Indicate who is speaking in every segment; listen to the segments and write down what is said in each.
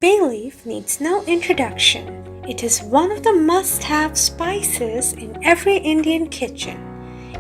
Speaker 1: Bay leaf needs no introduction. It is one of the must-have spices in every Indian kitchen.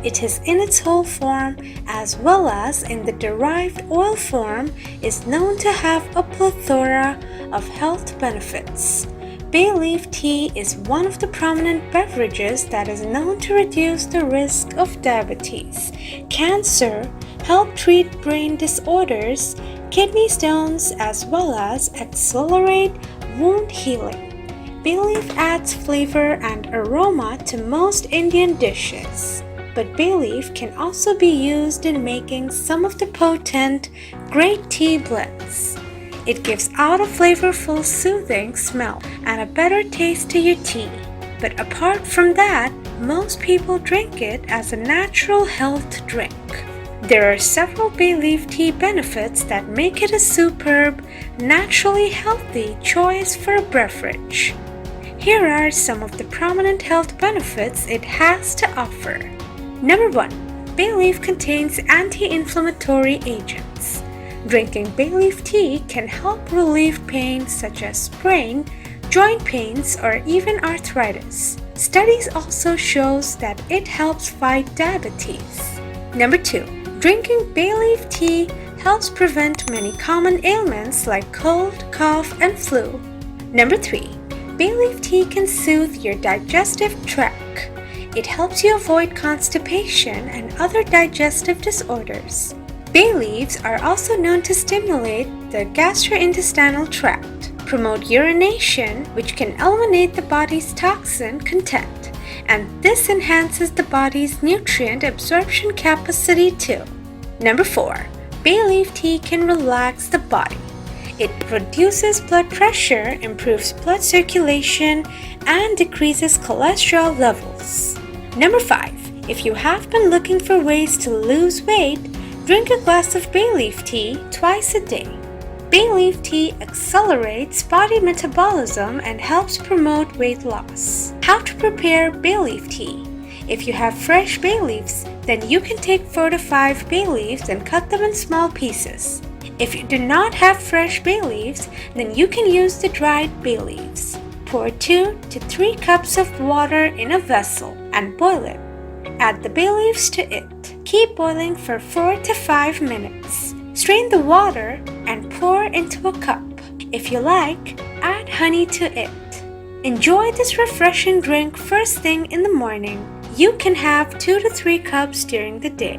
Speaker 1: It is in its whole form as well as in the derived oil form is known to have a plethora of health benefits. Bay leaf tea is one of the prominent beverages that is known to reduce the risk of diabetes, cancer, help treat brain disorders, kidney stones, as well as accelerate wound healing. Bay leaf adds flavor and aroma to most Indian dishes, but bay leaf can also be used in making some of the potent, great tea blends. It gives out a flavorful, soothing smell and a better taste to your tea. But apart from that, most people drink it as a natural health drink. There are several bay leaf tea benefits that make it a superb, naturally healthy choice for a beverage. Here are some of the prominent health benefits it has to offer. Number 1. Bay leaf contains anti-inflammatory agents. Drinking bay leaf tea can help relieve pain such as sprain, joint pains, or even arthritis. Studies also shows that it helps fight diabetes. Number 2. Drinking bay leaf tea helps prevent many common ailments like cold, cough, and flu. Number 3. Bay leaf tea can soothe your digestive tract. It helps you avoid constipation and other digestive disorders. Bay leaves are also known to stimulate the gastrointestinal tract, promote urination, which can eliminate the body's toxin content, and this enhances the body's nutrient absorption capacity too. Number 4. Bay leaf tea can relax the body. It reduces blood pressure, improves blood circulation, and decreases cholesterol levels. Number 5. If you have been looking for ways to lose weight, drink a glass of bay leaf tea twice a day. Bay leaf tea accelerates body metabolism and helps promote weight loss. How to prepare bay leaf tea? If you have fresh bay leaves, then you can take 4 to 5 bay leaves and cut them in small pieces. If you do not have fresh bay leaves, then you can use the dried bay leaves. Pour 2 to 3 cups of water in a vessel and boil it. Add the bay leaves to it. Keep boiling for 4 to 5 minutes. Strain the water and pour into a cup. If you like, add honey to it. Enjoy this refreshing drink first thing in the morning. You can have 2 to 3 cups during the day.